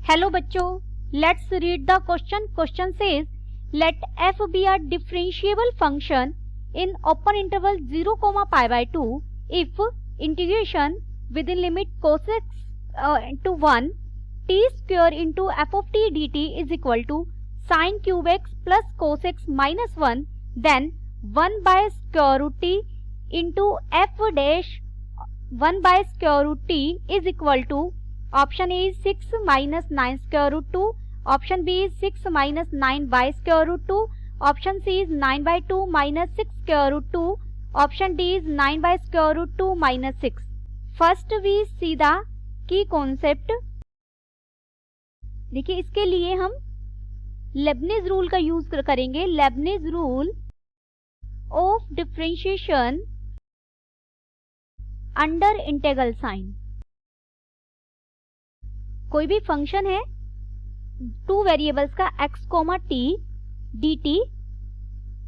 Hello बच्चों, let's read the question. Question says late f be a differentiable function in open interval 0, pi by 2 if integration within limit cos x to 1 t square into f of t dt is equal to sin cube x plus cos x minus 1, then 1 by square root t into f dash 1 by square root t is equal to option A is 6 minus 9 square root 2, option B is 6 minus 9 by square root 2, option C is 9 by 2 minus 6 square root 2, option D is 9 by square root 2 minus 6. First we see the key concept. देखिए इसके लिए हम Leibniz rule का use करेंगे. Leibniz rule of differentiation under integral sign. कोई भी function है two variables का x, t dt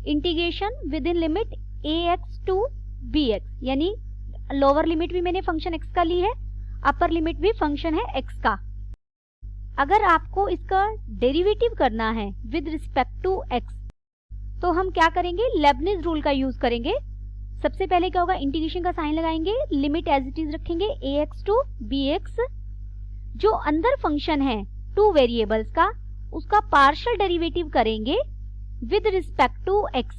integration within limit ax to bx, यानी लोअर लिमिट भी मैंने फंक्शन x का ली है, अपर लिमिट भी फंक्शन है x का. अगर आपको इसका डेरिवेटिव करना है विद रिस्पेक्ट टू x तो हम क्या करेंगे, लेबनिज रूल का यूज करेंगे. सबसे पहले क्या होगा, इंटीग्रेशन का साइन लगाएंगे, लिमिट एज इट इज रखेंगे ax टू bx. जो अंदर फंक्शन है टू वेरिएबल्स का उसका पार्शियल डेरिवेटिव करेंगे विद रिस्पेक्ट टू x,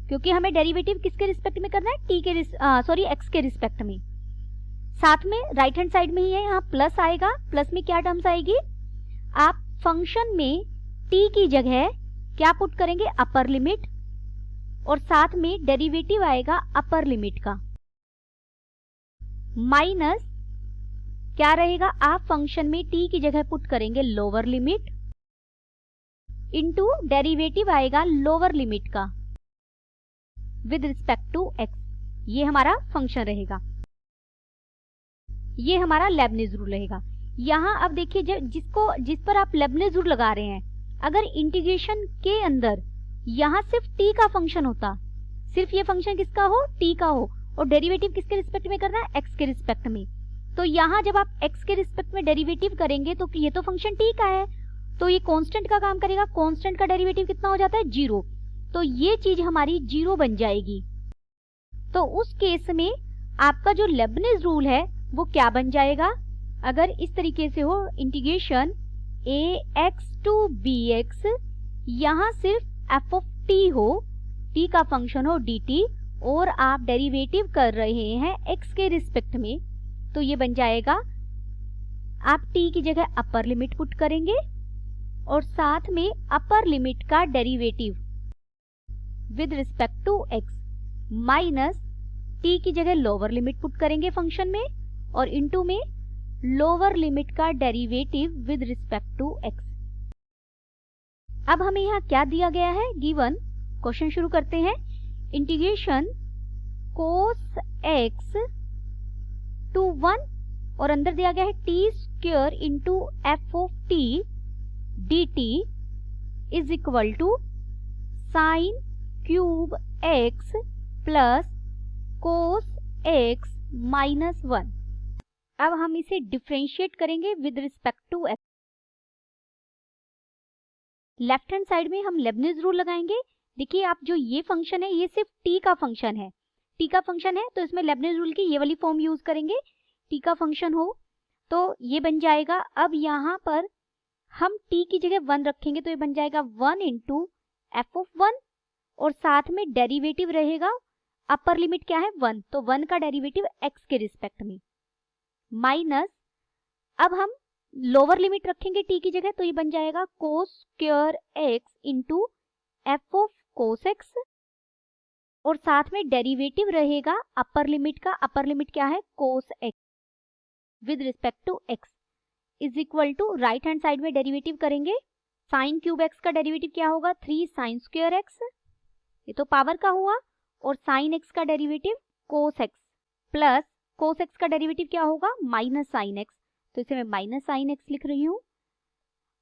क्योंकि हमें डेरिवेटिव किसके रिस्पेक्ट में करना है, x के रिस्पेक्ट में. साथ में राइट हैंड साइड में ही है, यहाँ प्लस आएगा. प्लस में क्या टर्म्स आएगी, आप फंक्शन में t की जगह क्या पुट करेंगे, अपर लिमिट, और साथ में डेरिवेटिव आएगा अपर लिमिट का, माइनस क्या रहेगा, आप फंक्शन में t की जगह पुट करेंगे लोअर लिमिट, इनटू डेरिवेटिव आएगा लोअर लिमिट का विद रिस्पेक्ट टू x. ये हमारा फंक्शन रहेगा, ये हमारा लेबनिज रूल रहेगा. यहाँ अब देखिए जिस पर आप लेबनिज रूल लगा रहे हैं, अगर इंटीग्रेशन के अंदर यहाँ सिर्फ t का फंक्शन होता, सिर्फ ये फंक्शन किसका हो, t का हो, और डेरिवेटिव किसके रिस्पेक्ट में करना है, x के रिस्पेक्ट में, तो यहाँ जब आप x के रिस्पेक्ट में डेरिवेटिव करेंगे तो ये तो फंक्शन t का है, तो ये कांस्टेंट का काम करेगा. कांस्टेंट का डेरिवेटिव कितना हो जाता है, 0, तो ये चीज हमारी 0 बन जाएगी. तो उस केस में आपका जो लेबनिज रूल है वो क्या बन जाएगा, अगर इस तरीके से हो इंटीग्रेशन ax टू bx, यहाँ सिर्फ f of t हो, t का फंक्शन हो dt, और आप डेरिवेटिव कर रहे हैं x के रिस्पेक्ट में, तो ये बन जाएगा, आप t की जगह अपर लिमिट पुट करेंगे और साथ में अपर लिमिट का derivative with respect to x, minus t की जगह लोअर लिमिट पुट करेंगे फंक्शन में, और इनटू में लोअर लिमिट का derivative with respect to x. अब हमें यहाँ क्या दिया गया है, गिवन. क्वेश्चन शुरू करते हैं. इंटीग्रेशन cos x टू 1 और अंदर दिया गया है t square into f of t dt is equal to sine cube x plus cos x minus 1. अब हम इसे डिफरेंशिएट करेंगे with respect to x. Left hand side में हम लेबनिज रूल लगाएंगे. देखिए आप जो ये फंक्शन है ये सिर्फ t का फंक्शन है, t का फंक्शन है तो इसमें लेबनिज रूल की ये वाली फॉर्म यूज करेंगे. t का फंक्शन हो तो ये बन जाएगा, अब यहाँ पर हम t की जगह 1 रखेंगे तो ये बन जाएगा 1 इंटू एफ ऑफ 1, और साथ में डेरिवेटिव रहेगा, अपर लिमिट क्या है 1, तो 1 का डेरिवेटिव x के रिस्पेक्ट में, माइनस अब हम लोअर लिमिट रखेंगे t की जगह तो ये बन जाएगा cos square x into F of cos x, और साथ में डेरिवेटिव रहेगा अपर लिमिट का, अपर लिमिट क्या है cos x with respect to x, is equal to right hand side में डेरिवेटिव करेंगे. साइन क्यूब x का डेरिवेटिव क्या होगा, 3 साइन स्क्वायर x, ये तो पावर का हुआ, और साइन x का डेरिवेटिव कोस x, प्लस कोस x का डेरिवेटिव क्या होगा, माइनस साइन x, तो इसे मैं माइनस साइन x लिख रही हूँ,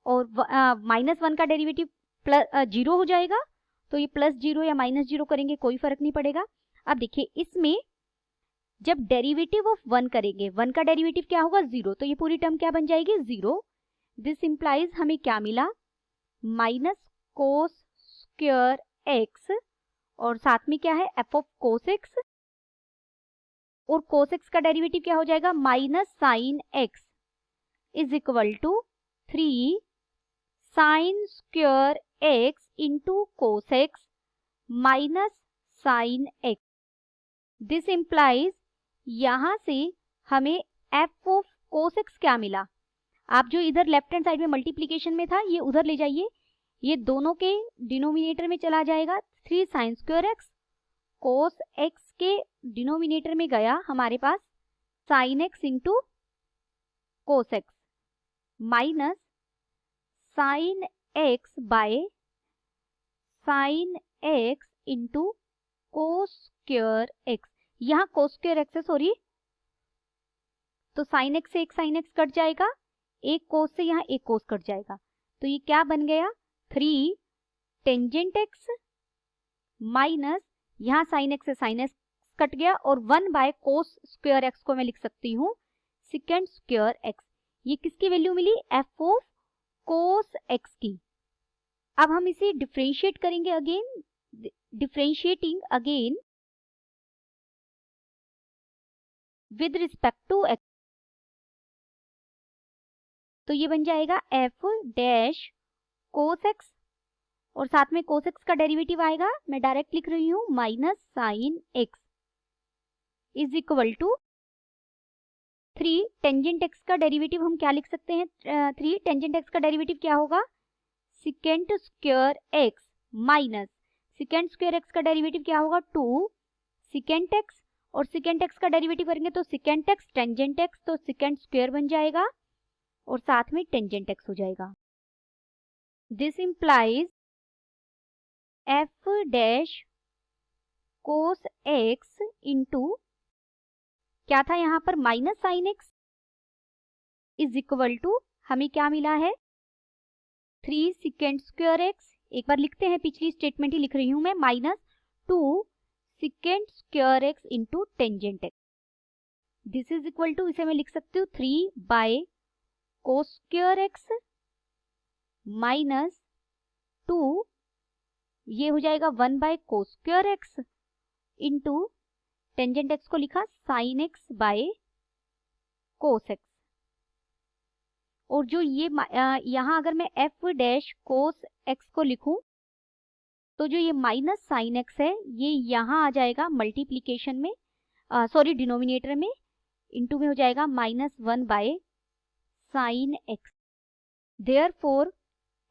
और माइनस 1 का डेरिवेटिव प्लस 0 हो जाएगा, तो ये प्लस 0 या माइनस 0 करेंगे कोई फर्क नहीं पड़ेगा. अब देखिए इसमें जब डेरिवेटिव ऑफ 1 करेंगे, 1 का डेरिवेटिव क्या होगा 0, तो ये पूरी टर्म क्या बन जाएगी 0, दिस इम्प्लाइज हमें क्या मिला, माइनस कोस स्क्वायर एक्स और साथ में क्या है एफ ऑफ कोस एक्स, और कोस एक्स का डेरिवेटिव क्या हो जाएगा minus sine x is equal to 3 sine square x into cos x minus sine x. This implies यहां से हमें एफ ऑफ कोस एक्स क्या मिला, आप जो इधर लेफ्ट हैंड साइड में मल्टीप्लीकेशन में था ये उधर ले जाइए, ये दोनों के डिनोमिनेटर में चला जाएगा, 3 sine square x cos x के डिनोमिनेटर में गया हमारे पास sine x into cos x minus sine x by sine x into cos square x. यहाँ कोस स्क्वायर एक्स है सॉरी, तो साइन एक्स से एक साइन एक्स कट जाएगा, एक कोस से यहाँ एक कोस कट जाएगा, तो ये क्या बन गया 3 टेंजेंट एक्स माइनस यहाँ साइन एक्स से साइन एक्स कट गया और 1 बाय कोस स्क्वायर एक्स को मैं लिख सकती हूँ सेकेंड स्क्वायर एक्स। ये किसकी वैल्यू मिली, एफ ऑफ कोस एक्स की। अब हम इसे डिफरेंशिएट करेंगे again, differentiating again with respect to x, तो ये बन जाएगा एफ डैश कोस एक्स और साथ में कोस एक्स का डेरिवेटिव आएगा, मैं डायरेक्ट लिख रही हूं minus sine x is equal to 3 tangent x का डेरिवेटिव हम क्या लिख सकते हैं, 3 टेंजेंट एक्स का डेरिवेटिव क्या होगा secant square x minus secant square x का डेरिवेटिव क्या होगा 2 सेकेंड एक्स और सेकेंड एक्स का डेरिवेटिव करेंगे तो सेकेंड एक्स टेंजेंट एक्स, तो सेकेंड स्क्वायर बन जाएगा और साथ में टेंजेंट एक्स हो जाएगा। This implies f dash cos x into क्या था यहाँ पर minus sine x is equal to हमें क्या मिला है 3 सेकेंड स्क्वायर एक्स, एक बार लिखते हैं पिछली स्टेटमेंट ही लिख रही हूं मैं, minus 2 secant square x into tangent x. This is equal to इसे मैं लिख सकती हूँ 3 by cos square x minus 2 ये हो जाएगा 1 by cos square x into tangent x को लिखा sine x by cos x. और जो ये यहाँ अगर मैं एफ डैश कोस एक्स को लिखूं तो जो ये माइनस साइन एक्स है ये यहाँ आ जाएगा मल्टीप्लीकेशन में, सॉरी डिनोमिनेटर में, इंटू में हो जाएगा minus 1 bye sine x. Therefore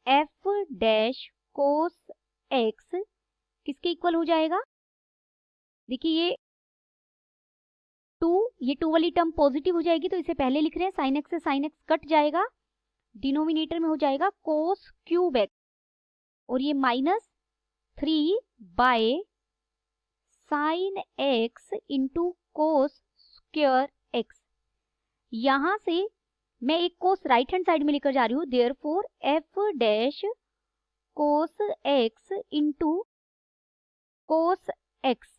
F dash cos x किसके इक्वल हो जाएगा, देखिए ये 2 वाली टर्म पॉजिटिव हो जाएगी तो इसे पहले लिख रहे हैं, साइन एक्स से साइन एक्स कट जाएगा, डिनोमिनेटर में हो जाएगा कोस क्यूब एक्स और ये minus 3 by sine x into cos square x. यहां से मैं एक कोस राइट हैंड साइड में लेकर जा रही हूं, therefore F dash cos x into cos x,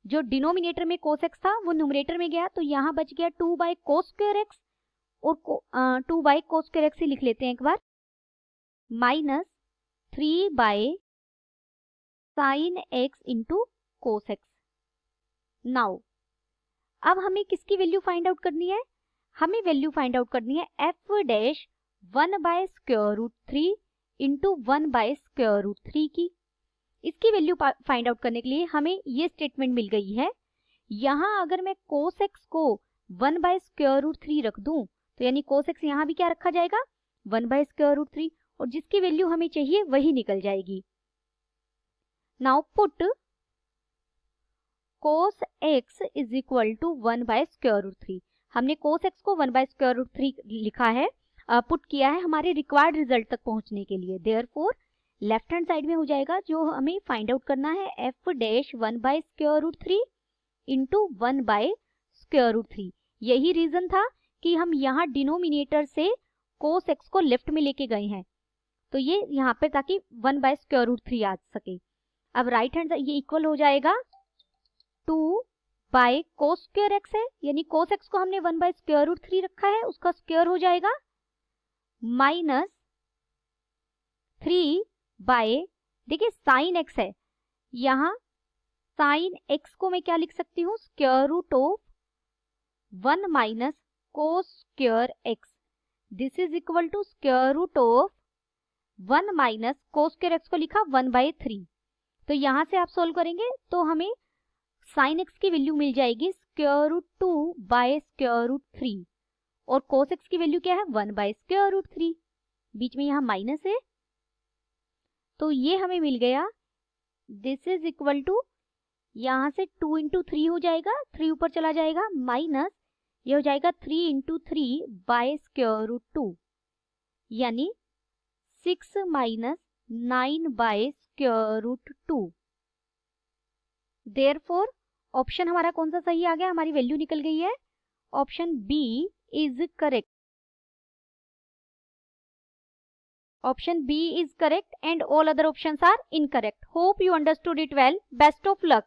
जो डिनोमिनेटर में कोस एक्स था वो न्यूमरेटर में गया तो यहाँ बच गया 2 बाय कोस स्क्वायर एक्स और 2 बाय कोस स्क्वायर एक्स ही लिख लेते हैं एक बार, minus 3 by sine x into cos x. Now अब हमें किसकी वैल्यू फाइंड आउट करनी है, हमें वैल्यू फाइंड आउट करनी है f dash 1 by square root 3 into 1 by square root 3 की। इसकी वैल्यू फाइंड आउट करने के लिए हमें ये स्टेटमेंट मिल गई है, यहाँ अगर मैं कोस एक्स को 1 बाय स्क्वायर रूट 3 रख दूं तो यानी कोस एक्स यहाँ भी क्या रखा जाएगा 1 बाय स्क्वायर रूट 3 और जिसकी वैल्यू हमें चाहिए वही निकल जाएगी। Now put cos x is equal to 1 by square root 3, हमने कोस एक्स को 1 बाय स्क्वायर रूट 3 लिखा है, पुट किया है हमारे रिक्वायर्ड रिजल्ट तक पहुंचने के लिए। देयरफॉर लेफ्ट हैंड साइड में हो जाएगा जो हमें फाइंड आउट करना है f dash 1 by square root 3 into 1 by square root 3। यही रीजन था कि हम यहाँ डिनोमिनेटर से कोस एक्स को लेफ्ट में लेके गए हैं, तो ये यहाँ पे ताकि 1 बाय स्क्वायर रूट 3 आ सके। अब राइट हैंड ये इक्वल हो जाएगा 2 बाय कोस स्क्वायर एक्स है, यानी कोस एक्स को हमने 1 बाय स्क्वायर रूट 3 रखा है, उसका स्क्वायर हो जाएगा माइनस 3 बाय, देखिए साइन एक्स है, यहाँ साइन एक्स को मैं क्या लिख सकती हूँ, square root of 1 minus cos square x, this is equal to square root of 1 minus cos square x को लिखा 1/3। तो यहाँ से आप सोल्व करेंगे तो हमें साइन एक्स की वैल्यू मिल जाएगी square root 2 by square root 3, और कोस एक्स की वैल्यू क्या है, 1 बाय स्क्वायर रूट 3, बीच में यहाँ माइनस है, तो ये हमें मिल गया, दिस इज इक्वल टू, यहाँ से 2 इंटू 3 हो जाएगा, 3 ऊपर चला जाएगा, माइनस ये हो जाएगा 3 इंटू 3 बाय स्क्वायर रूट 2, यानी 6 minus 9 by square root 2। Therefore option हमारा कौन सा सही आ गया, हमारी वैल्यू निकल गई है, option B is correct. Option B is correct and all other options are incorrect. Hope you understood it well. Best of luck.